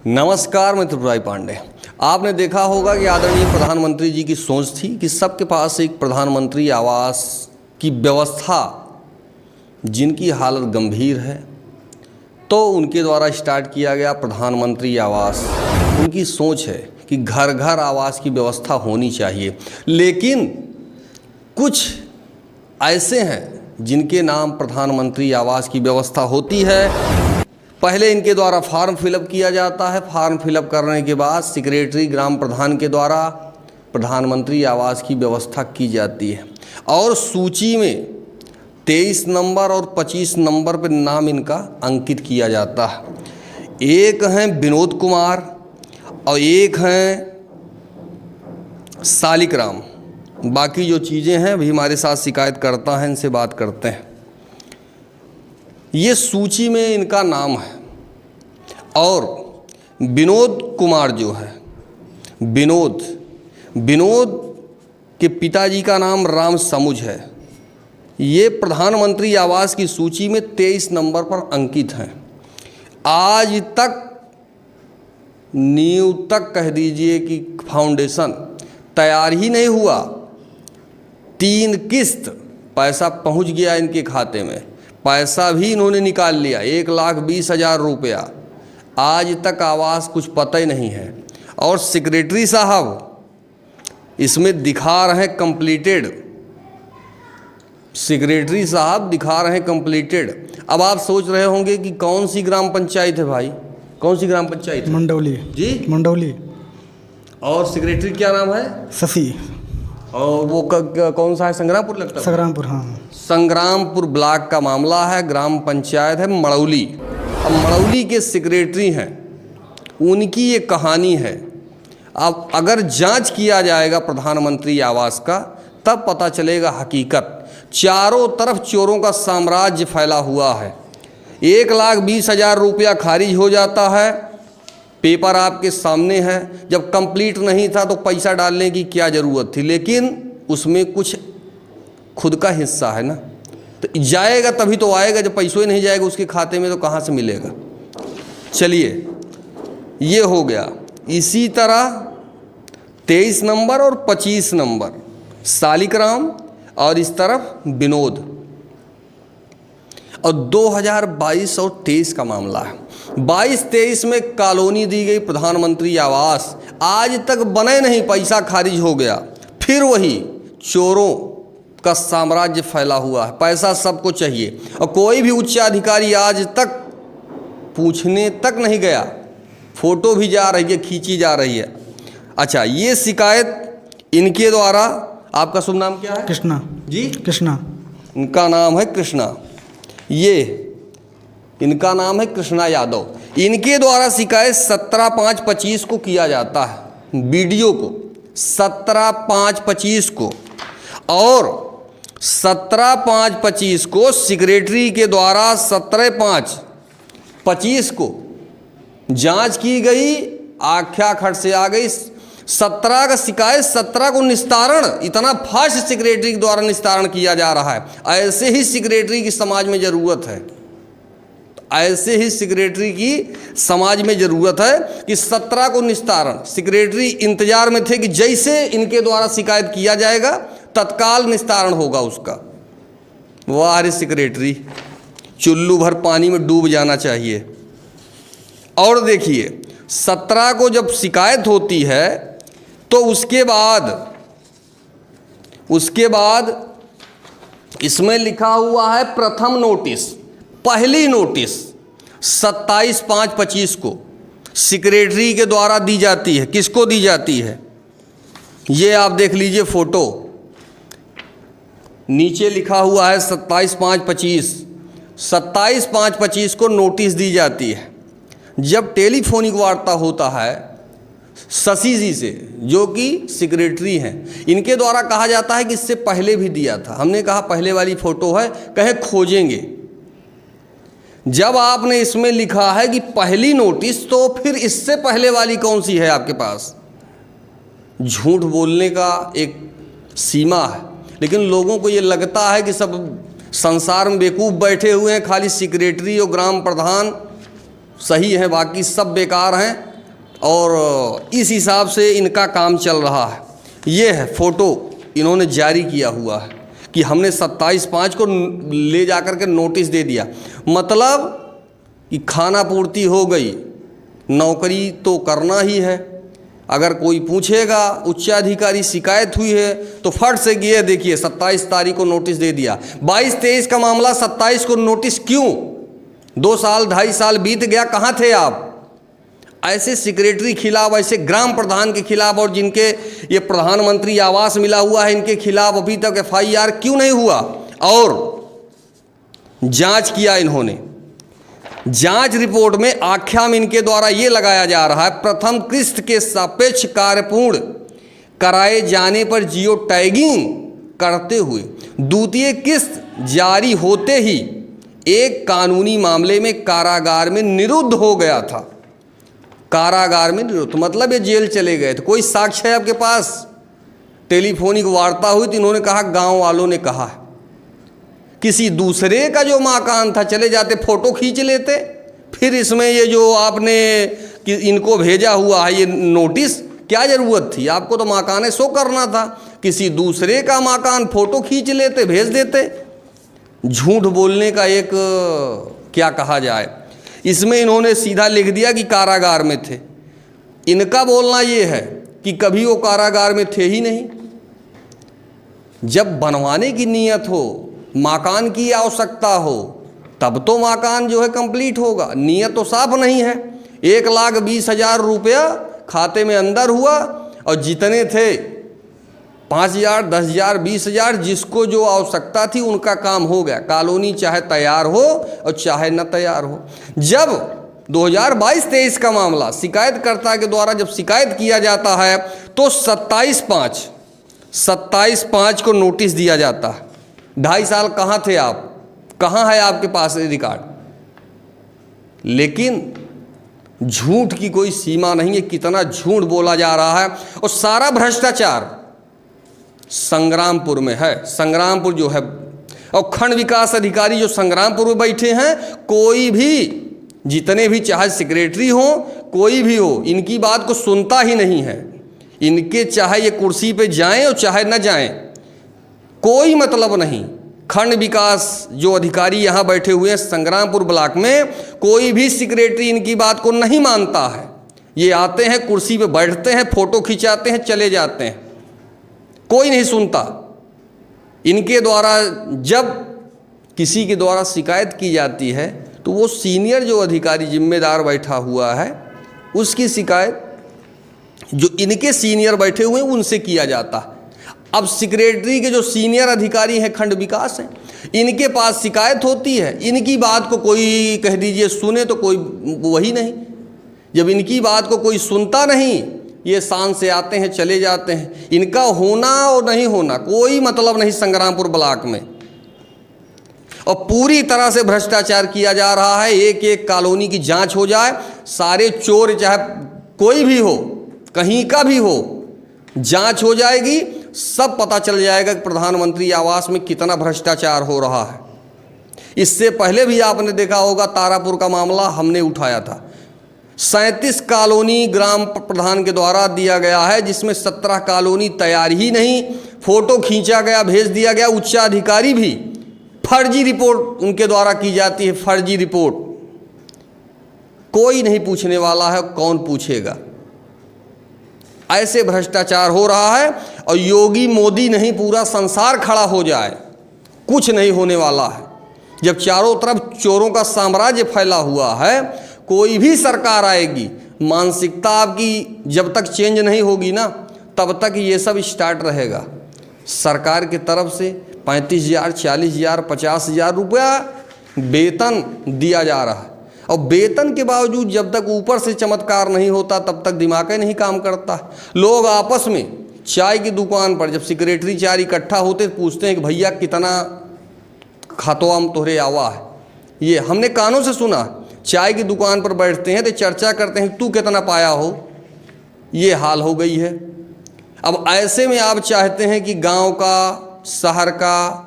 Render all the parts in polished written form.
नमस्कार, मैं त्रिपुरारी पांडे। आपने देखा होगा कि आदरणीय प्रधानमंत्री जी की सोच थी कि सबके पास एक प्रधानमंत्री आवास की व्यवस्था, जिनकी हालत गंभीर है, तो उनके द्वारा स्टार्ट किया गया प्रधानमंत्री आवास। उनकी सोच है कि घर घर आवास की व्यवस्था होनी चाहिए, लेकिन कुछ ऐसे हैं जिनके नाम प्रधानमंत्री आवास की व्यवस्था होती है। पहले इनके द्वारा फॉर्म फिलअप किया जाता है, फॉर्म फिलअप करने के बाद सेक्रेटरी ग्राम प्रधान के द्वारा प्रधानमंत्री आवास की व्यवस्था की जाती है और सूची में 23 नंबर और 25 नंबर पर नाम इनका अंकित किया जाता है। एक हैं विनोद कुमार और एक हैं सालिकराम। बाकी जो चीज़ें हैं भी हमारे साथ शिकायत करता है, इनसे बात करते हैं। ये सूची में इनका नाम है और विनोद कुमार जो है, विनोद के पिताजी का नाम राम समुझ है। ये प्रधानमंत्री आवास की सूची में 23 नंबर पर अंकित हैं। आज तक नींव तक कह दीजिए कि फाउंडेशन तैयार ही नहीं हुआ। 3 किस्त पैसा पहुंच गया इनके खाते में, पैसा भी इन्होंने निकाल लिया, 1,20,000 रुपया। आज तक आवास कुछ पता ही नहीं है। और सेक्रेटरी साहब इसमें दिखा रहे हैं कंप्लीटेड, सेक्रेटरी साहब दिखा रहे हैं कंप्लीटेड। अब आप सोच रहे होंगे कि कौन सी ग्राम पंचायत है भाई, कौन सी ग्राम पंचायत है? मंडौली जी, मंडौली। और सेक्रेटरी क्या नाम है? शशि। और वो कौन सा है? संग्रामपुर लगता है। संग्रामपुर, हाँ। संग्रामपुर ब्लॉक का मामला है। ग्राम पंचायत है मड़ौली। अब मड़ौली के सेक्रेटरी हैं, उनकी ये कहानी है। अब अगर जांच किया जाएगा प्रधानमंत्री आवास का, तब पता चलेगा हकीकत। चारों तरफ चोरों का साम्राज्य फैला हुआ है। 1,20,000 रुपया खारिज हो जाता है। पेपर आपके सामने है। जब कंप्लीट नहीं था तो पैसा डालने की क्या ज़रूरत थी, लेकिन उसमें कुछ खुद का हिस्सा है ना, तो जाएगा तभी तो आएगा। जब पैसों ही नहीं जाएगा उसके खाते में तो कहाँ से मिलेगा। चलिए, ये हो गया। इसी तरह 23 नंबर और 25 नंबर सालिकराम और इस तरफ विनोद। और 2022 और 23 का मामला है। 22-23 में कॉलोनी दी गई प्रधानमंत्री आवास, आज तक बने नहीं, पैसा खारिज हो गया। फिर वही चोरों का साम्राज्य फैला हुआ है, पैसा सबको चाहिए और कोई भी उच्च अधिकारी आज तक पूछने तक नहीं गया। फोटो भी जा रही है, खींची जा रही है। अच्छा, ये शिकायत इनके द्वारा, आपका शुभ नाम क्या है? कृष्णा जी, कृष्णा। इनका नाम है कृष्णा। ये इनका नाम है कृष्णा यादव। इनके द्वारा शिकायत 17/5/25 को किया जाता है, वीडियो को 17/5/25 को, और 17/5/25 को सेक्रेटरी के द्वारा 17/5/25 को जांच की गई। आख्या खट से आ गई 17 का शिकायत, 17 को निस्तारण। इतना फास्ट सेक्रेटरी के द्वारा निस्तारण किया जा रहा है। ऐसे ही सेक्रेटरी की समाज में ज़रूरत है, ऐसे ही सेक्रेटरी की समाज में ज़रूरत है कि 17 को निस्तारण। सेक्रेटरी इंतजार में थे कि जैसे इनके द्वारा शिकायत किया जाएगा तत्काल निस्तारण होगा उसका। वाह रे सेक्रेटरी, चुल्लू भर पानी में डूब जाना चाहिए। और देखिए, 17 को जब शिकायत होती है तो उसके बाद इसमें लिखा हुआ है प्रथम नोटिस, पहली नोटिस 27/5/25 को सेक्रेटरी के द्वारा दी जाती है। किसको दी जाती है? ये आप देख लीजिए फोटो, नीचे लिखा हुआ है 27/5/25। 27/5/25 को नोटिस दी जाती है। जब टेलीफोनिक वार्ता होता है शशि जी से, जो कि सेक्रेटरी हैं, इनके द्वारा कहा जाता है कि इससे पहले भी दिया था। हमने कहा पहले वाली फ़ोटो है, कहे खोजेंगे। जब आपने इसमें लिखा है कि पहली नोटिस, तो फिर इससे पहले वाली कौन सी है आपके पास? झूठ बोलने का एक सीमा है, लेकिन लोगों को ये लगता है कि सब संसार में बेवकूफ़ बैठे हुए हैं, खाली सेक्रेटरी और ग्राम प्रधान सही हैं, बाकी सब बेकार हैं। और इस हिसाब से इनका काम चल रहा है। ये है फ़ोटो इन्होंने जारी किया हुआ है कि हमने 27/5 को ले जाकर के नोटिस दे दिया, मतलब कि खाना पूर्ति हो गई, नौकरी तो करना ही है। अगर कोई पूछेगा उच्चाधिकारी शिकायत हुई है तो फट से ये देखिए 27 तारीख को नोटिस दे दिया। 22-23 का मामला 27 को नोटिस क्यों? 2 साल 2.5 साल बीत गया, कहाँ थे आप? ऐसे सेक्रेटरी खिलाफ, ऐसे ग्राम प्रधान के खिलाफ और जिनके ये प्रधानमंत्री आवास मिला हुआ है इनके खिलाफ अभी तक FIR क्यों नहीं हुआ? और जांच किया इन्होंने। जांच रिपोर्ट में आख्या में इनके द्वारा ये लगाया जा रहा है, प्रथम किस्त के सापेक्ष कार्यपूर्ण कराए जाने पर जियो टैगिंग करते हुए द्वितीय किस्त जारी होते ही एक कानूनी मामले में कारागार में निरुद्ध हो गया था। कारागार में निरुद्ध मतलब ये जेल चले गए थे। कोई साक्ष्य है आपके पास? टेलीफोनिक वार्ता हुई तो इन्होंने कहा गांव वालों ने कहा है। किसी दूसरे का जो मकान था चले जाते, फ़ोटो खींच लेते। फिर इसमें ये जो आपने कि इनको भेजा हुआ है ये नोटिस, क्या ज़रूरत थी? आपको तो मकान शो करना था। किसी दूसरे का मकान फ़ोटो खींच लेते, भेज देते। झूठ बोलने का एक क्या कहा जाए, इसमें इन्होंने सीधा लिख दिया कि कारागार में थे। इनका बोलना ये है कि कभी वो कारागार में थे ही नहीं। जब बनवाने की नीयत हो, मकान की आवश्यकता हो, तब तो मकान जो है कंप्लीट होगा। नीयत तो साफ नहीं है। 1,20,000 रुपया खाते में अंदर हुआ और जितने थे 5,000, 10,000, 20,000 जिसको जो आवश्यकता थी उनका काम हो गया। कॉलोनी चाहे तैयार हो और चाहे न तैयार हो। जब 2022-23 का मामला शिकायतकर्ता के द्वारा जब शिकायत किया जाता है तो 27/5 को नोटिस दिया जाता है। 2.5 साल कहाँ थे आप? कहाँ है आपके पास रिकॉर्ड? लेकिन झूठ की कोई सीमा नहीं है, कितना झूठ बोला जा रहा है। और सारा भ्रष्टाचार संग्रामपुर में है। संग्रामपुर जो है और खंड विकास अधिकारी जो संग्रामपुर में बैठे हैं, कोई भी जितने भी चाहे सेक्रेटरी हो कोई भी हो, इनकी बात को सुनता ही नहीं है। इनके चाहे ये कुर्सी पे जाएं और चाहे न जाएं, कोई मतलब नहीं। खंड विकास जो अधिकारी यहाँ बैठे हुए हैं संग्रामपुर ब्लॉक में, कोई भी सेक्रेटरी इनकी बात को नहीं मानता है। ये आते हैं, कुर्सी पे बैठते हैं, फ़ोटो खिंचाते हैं, चले जाते हैं, कोई नहीं सुनता। इनके द्वारा जब किसी के द्वारा शिकायत की जाती है तो वो सीनियर जो अधिकारी जिम्मेदार बैठा हुआ है उसकी शिकायत जो इनके सीनियर बैठे हुए हैं उनसे किया जाता है। अब सेक्रेटरी के जो सीनियर अधिकारी हैं खंड विकास हैं, इनके पास शिकायत होती है, इनकी बात को कोई कह दीजिए सुने तो कोई वही नहीं। जब इनकी बात को कोई सुनता नहीं, ये शान से आते हैं चले जाते हैं। इनका होना और नहीं होना कोई मतलब नहीं संग्रामपुर ब्लॉक में। और पूरी तरह से भ्रष्टाचार किया जा रहा है। एक एक कॉलोनी की जांच हो जाए, सारे चोर चाहे कोई भी हो, कहीं का भी हो, जांच हो जाएगी, सब पता चल जाएगा कि प्रधानमंत्री आवास में कितना भ्रष्टाचार हो रहा है। इससे पहले भी आपने देखा होगा, तारापुर का मामला हमने उठाया था। 37 कॉलोनी ग्राम प्रधान के द्वारा दिया गया है, जिसमें 17 कॉलोनी तैयार ही नहीं, फ़ोटो खींचा गया, भेज दिया गया। उच्चाधिकारी भी फर्जी रिपोर्ट उनके द्वारा की जाती है, फर्जी रिपोर्ट। कोई नहीं पूछने वाला है, कौन पूछेगा? ऐसे भ्रष्टाचार हो रहा है। और योगी मोदी नहीं, पूरा संसार खड़ा हो जाए, कुछ नहीं होने वाला है। जब चारों तरफ चोरों का साम्राज्य फैला हुआ है, कोई भी सरकार आएगी, मानसिकता आपकी जब तक चेंज नहीं होगी ना, तब तक ये सब स्टार्ट रहेगा। सरकार की तरफ से 35,000, 40,000, 50,000 रुपया वेतन दिया जा रहा है। और वेतन के बावजूद जब तक ऊपर से चमत्कार नहीं होता तब तक दिमाग ही नहीं काम करता। लोग आपस में चाय की दुकान पर जब सेक्रेटरी चार इकट्ठा होते पूछते हैं कि भैया कितना खातोआम तोहरे आवा है। ये हमने कानों से सुना। चाय की दुकान पर बैठते हैं तो चर्चा करते हैं तू कितना पाया हो। ये हाल हो गई है। अब ऐसे में आप चाहते हैं कि गांव का, शहर का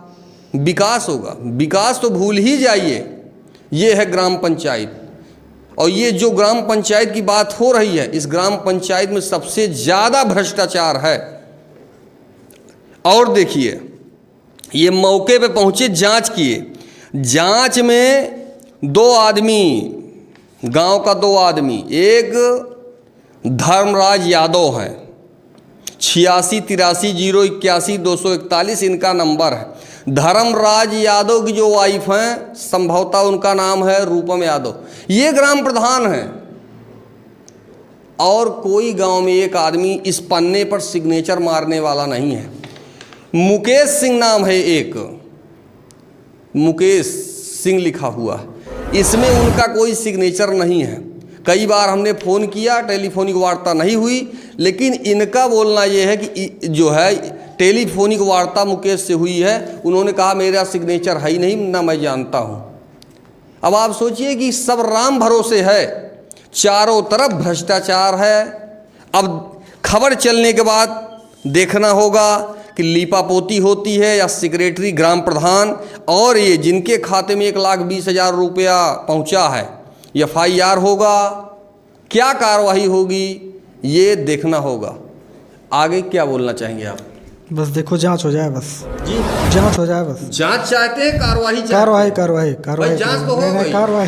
विकास होगा। विकास तो भूल ही जाइए। ये है ग्राम पंचायत। और ये जो ग्राम पंचायत की बात हो रही है, इस ग्राम पंचायत में सबसे ज़्यादा भ्रष्टाचार है। और देखिए, ये मौके पे पहुंचे, जांच किए, जांच में 2 आदमी, गांव का 2 आदमी, एक धर्मराज यादव है, 8683011241 इनका नंबर है। धर्मराज यादव की जो वाइफ हैं, संभवतः उनका नाम है रूपम यादव, ये ग्राम प्रधान हैं। और कोई गांव में एक आदमी इस पन्ने पर सिग्नेचर मारने वाला नहीं है। मुकेश सिंह नाम है, एक मुकेश सिंह लिखा हुआ, इसमें उनका कोई सिग्नेचर नहीं है। कई बार हमने फ़ोन किया, टेलीफोनिक वार्ता नहीं हुई, लेकिन इनका बोलना ये है कि जो है टेलीफोनिक वार्ता मुकेश से हुई है, उन्होंने कहा मेरा सिग्नेचर है ही नहीं, ना मैं जानता हूँ। अब आप सोचिए कि सब राम भरोसे है, चारों तरफ भ्रष्टाचार है। अब खबर चलने के बाद देखना होगा कि लीपापोती होती है या सेक्रेटरी ग्राम प्रधान, और ये जिनके खाते में 1,20,000 रुपया पहुँचा है, FIR होगा, क्या कार्रवाई होगी, ये देखना होगा। आगे क्या बोलना चाहेंगे आप? बस देखो जांच हो जाए, बस जी जांच हो जाए, बस जांच चाहते हैं, कार्रवाई कार्रवाई जांच तो हो गई, कार्रवाई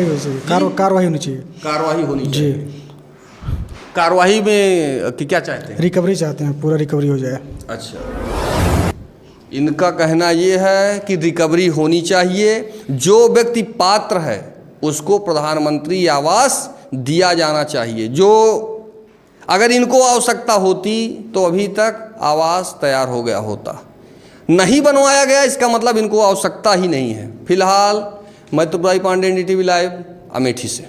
हो चाहिए, कार्रवाई होनी चाहिए, कार्रवाई होनी जी। कार्रवाई में क्या चाहते हैं? रिकवरी चाहते हैं, पूरा रिकवरी हो जाए। अच्छा, इनका कहना ये है कि रिकवरी होनी चाहिए, जो व्यक्ति पात्र है उसको प्रधानमंत्री आवास दिया जाना चाहिए। जो अगर इनको आवश्यकता होती तो अभी तक आवास तैयार हो गया होता, नहीं बनवाया गया, इसका मतलब इनको आवश्यकता ही नहीं है। फिलहाल मैं त्रिपुरारी पांडे, NDTV लाइव, अमेठी से।